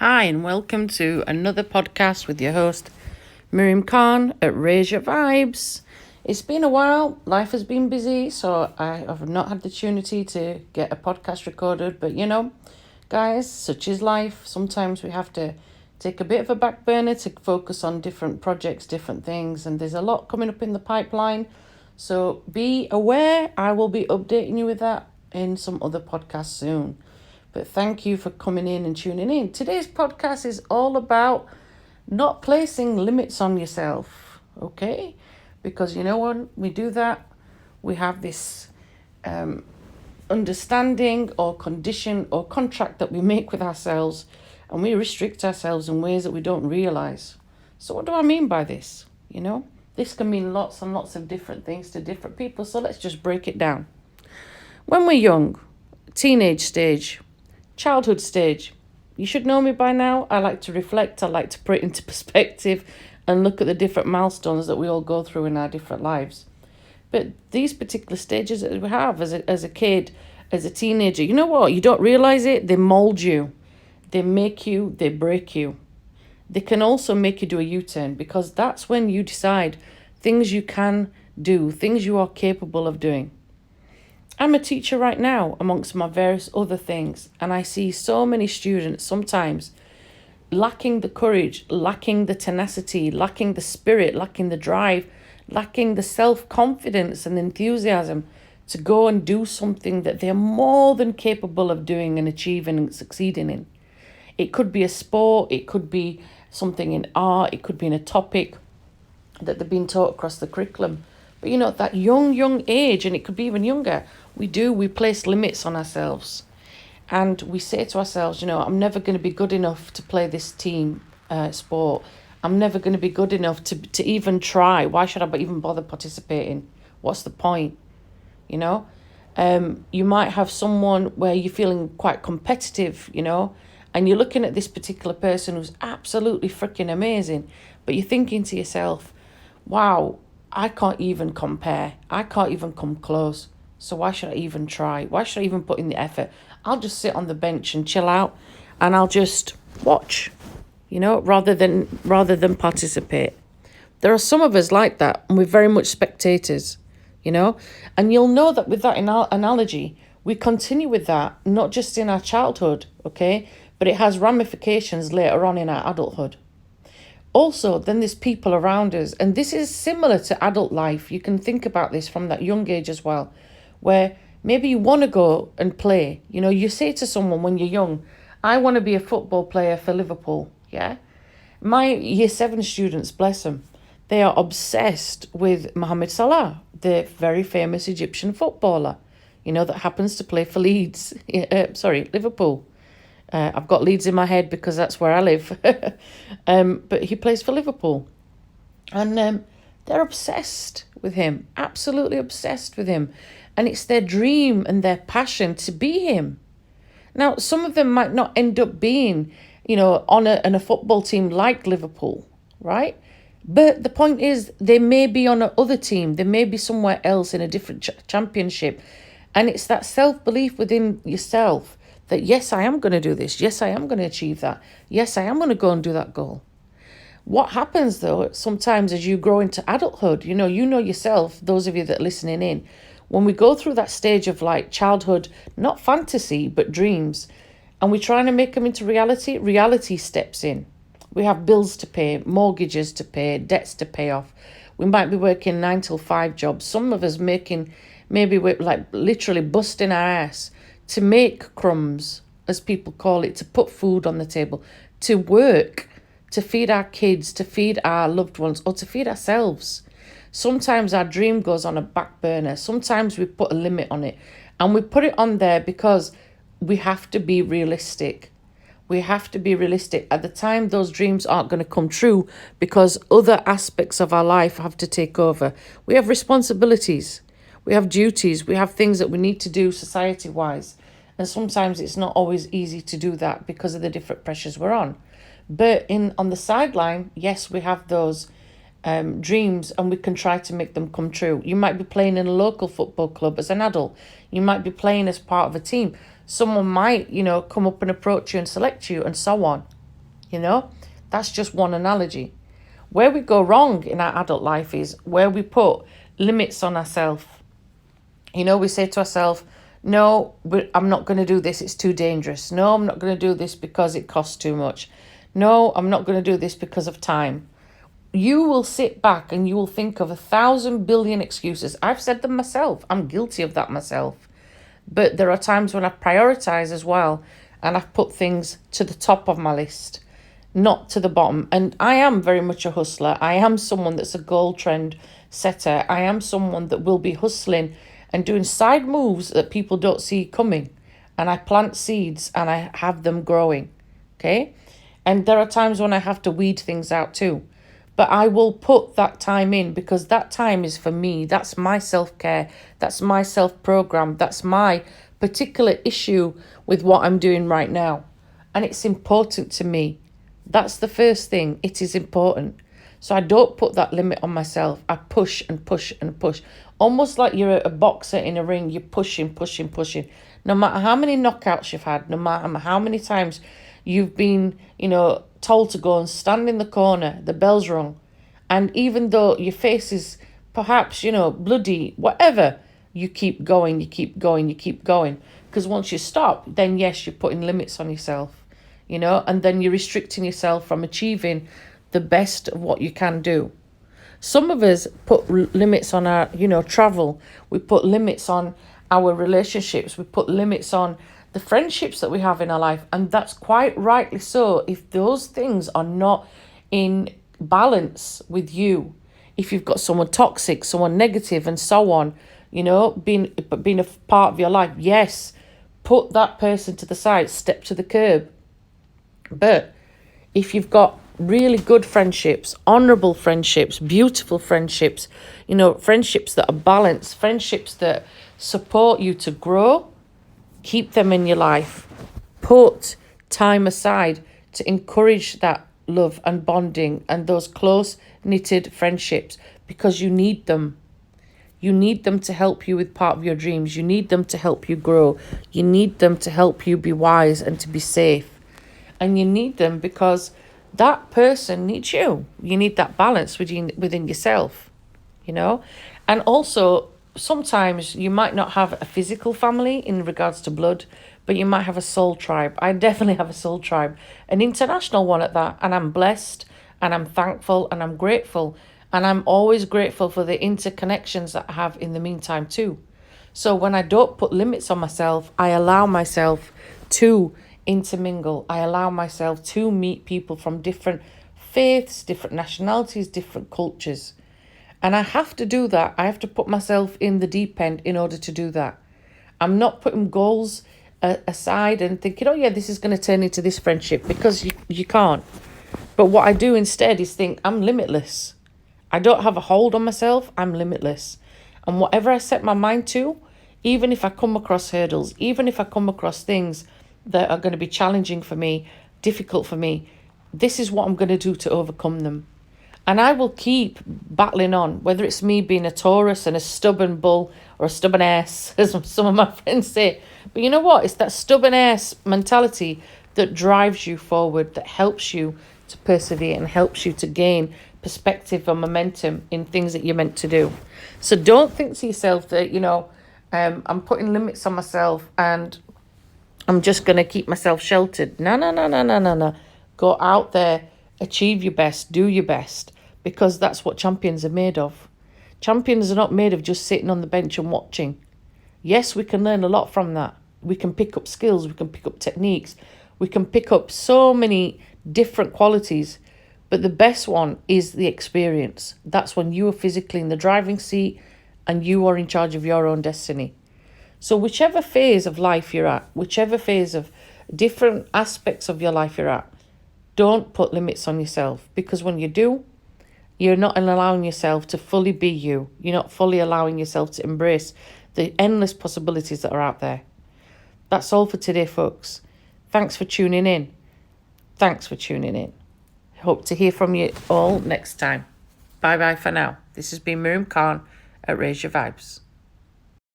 Hi, and welcome to another podcast with your host, Miriam Khan at Raise Your Vibes. It's been a while, life has been busy, so I have not had the opportunity to get a podcast recorded. But guys, such is life. Sometimes we have to take a bit of a back burner to focus on different projects, different things, and there's a lot coming up in the pipeline. So be aware, I will be updating you with that in some other podcasts soon. But thank you for coming in and tuning in. Today's podcast is all about not placing limits on yourself, okay? Because when we do that, we have this understanding or condition or contract that we make with ourselves, and we restrict ourselves in ways that we don't realize. So what do I mean by this? This can mean lots and lots of different things to different people. So let's just break it down. When we're young, teenage stage, childhood stage, you should know me by now. I like to reflect. I like to put it into perspective and look at the different milestones that we all go through in our different lives. But these particular stages that we have as a kid, as a teenager, you know what? You don't realize it. They mold you. They make you. They break you. They can also make you do a U-turn, because that's when you decide things you can do, things you are capable of doing. I'm a teacher right now, amongst my various other things, and I see so many students sometimes lacking the courage, lacking the tenacity, lacking the spirit, lacking the drive, lacking the self-confidence and enthusiasm to go and do something that they're more than capable of doing and achieving and succeeding in. It could be a sport, it could be something in art, it could be in a topic that they've been taught across the curriculum. But at that young age, and it could be even younger, we place limits on ourselves. And we say to ourselves, I'm never going to be good enough to play this team sport. I'm never going to be good enough to even try. Why should I even bother participating? What's the point? You might have someone where you're feeling quite competitive, and you're looking at this particular person who's absolutely freaking amazing, but you're thinking to yourself, wow, I can't even compare. I can't even come close. So why should I even try? Why should I even put in the effort? I'll just sit on the bench and chill out, and I'll just watch, rather than participate. There are some of us like that, and we're very much spectators, and you'll know that with that analogy, we continue with that, not just in our childhood, okay, but it has ramifications later on in our adulthood. Also, then there's people around us, and this is similar to adult life. You can think about this from that young age as well, where maybe you want to go and play. You say to someone when you're young, I want to be a football player for Liverpool, yeah? My year 7 students, bless them, they are obsessed with Mohamed Salah, the very famous Egyptian footballer, that happens to play for Liverpool. I've got Leeds in my head because that's where I live. But he plays for Liverpool. And they're obsessed with him, absolutely obsessed with him. And it's their dream and their passion to be him. Now, some of them might not end up being, on a football team like Liverpool, right? But the point is, they may be on another team. They may be somewhere else in a different championship. And it's that self-belief within yourself that, yes, I am going to do this. Yes, I am going to achieve that. Yes, I am going to go and do that goal. What happens, though, sometimes as you grow into adulthood, you know yourself, those of you that are listening in, when we go through that stage of like childhood, not fantasy, but dreams, and we're trying to make them into reality, reality steps in. We have bills to pay, mortgages to pay, debts to pay off. We might be working 9 till 5 jobs. Some of us maybe we're like literally busting our ass to make crumbs, as people call it, to put food on the table, to work, to feed our kids, to feed our loved ones, or to feed ourselves. Sometimes our dream goes on a back burner. Sometimes we put a limit on it. And we put it on there because we have to be realistic. We have to be realistic. At the time, those dreams aren't going to come true because other aspects of our life have to take over. We have responsibilities. We have duties. We have things that we need to do society-wise. And sometimes it's not always easy to do that because of the different pressures we're on. But on the sideline, yes, we have those dreams, and we can try to make them come true. You might be playing in a local football club as an adult. You might be playing as part of a team. Someone might, come up and approach you and select you and so on. You know, that's just one analogy. Where we go wrong in our adult life is where we put limits on ourselves. You know, we say to ourselves, no, I'm not going to do this. It's too dangerous. No, I'm not going to do this because it costs too much. No, I'm not going to do this because of time. You will sit back and you will think of 1,000 billion excuses. I've said them myself. I'm guilty of that myself. But there are times when I prioritize as well, and I've put things to the top of my list, not to the bottom. And I am very much a hustler. I am someone that's a goal trend setter. I am someone that will be hustling and doing side moves that people don't see coming. And I plant seeds and I have them growing. Okay? And there are times when I have to weed things out too. But I will put that time in because that time is for me. That's my self-care. That's my self-program. That's my particular issue with what I'm doing right now. And it's important to me. That's the first thing. It is important. So I don't put that limit on myself. I push and push and push. Almost like you're a boxer in a ring. You're pushing, pushing, pushing. No matter how many knockouts you've had, no matter how many times you've been, told to go and stand in the corner, the bell's rung. And even though your face is perhaps, bloody, whatever, you keep going, you keep going, you keep going. Because once you stop, then yes, you're putting limits on yourself, and then you're restricting yourself from achieving the best of what you can do. Some of us put limits on our, travel. We put limits on our relationships. We put limits on the friendships that we have in our life. And that's quite rightly so. If those things are not in balance with you, if you've got someone toxic, someone negative and so on, being a part of your life, yes, put that person to the side, step to the curb. But if you've got really good friendships, honourable friendships, beautiful friendships, friendships that are balanced, friendships that support you to grow, keep them in your life. Put time aside to encourage that love and bonding and those close-knitted friendships because you need them. You need them to help you with part of your dreams. You need them to help you grow. You need them to help you be wise and to be safe. And you need them because that person needs you. You need that balance within yourself, And also, sometimes you might not have a physical family in regards to blood, but you might have a soul tribe. I definitely have a soul tribe, an international one at that. And I'm blessed and I'm thankful and I'm grateful. And I'm always grateful for the interconnections that I have in the meantime too. So when I don't put limits on myself, I allow myself to intermingle. I allow myself to meet people from different faiths, different nationalities, different cultures. And I have to do that. I have to put myself in the deep end in order to do that. I'm not putting goals aside and thinking, oh yeah, this is going to turn into this friendship, because you can't. But what I do instead is think, I'm limitless. I don't have a hold on myself. I'm limitless. And whatever I set my mind to, even if I come across hurdles, even if I come across things that are going to be challenging for me, difficult for me, this is what I'm going to do to overcome them. And I will keep battling on, whether it's me being a Taurus and a stubborn bull or a stubborn ass, as some of my friends say. But you know what? It's that stubborn ass mentality that drives you forward, that helps you to persevere and helps you to gain perspective and momentum in things that you're meant to do. So don't think to yourself that, I'm putting limits on myself and I'm just going to keep myself sheltered. No. Go out there, achieve your best, do your best, because that's what champions are made of. Champions are not made of just sitting on the bench and watching. Yes, we can learn a lot from that. We can pick up skills, we can pick up techniques, we can pick up so many different qualities, but the best one is the experience. That's when you are physically in the driving seat and you are in charge of your own destiny. So whichever phase of life you're at, whichever phase of different aspects of your life you're at, don't put limits on yourself, because when you do, you're not allowing yourself to fully be you. You're not fully allowing yourself to embrace the endless possibilities that are out there. That's all for today, folks. Thanks for tuning in. Hope to hear from you all next time. Bye-bye for now. This has been Miriam Khan at Raise Your Vibes.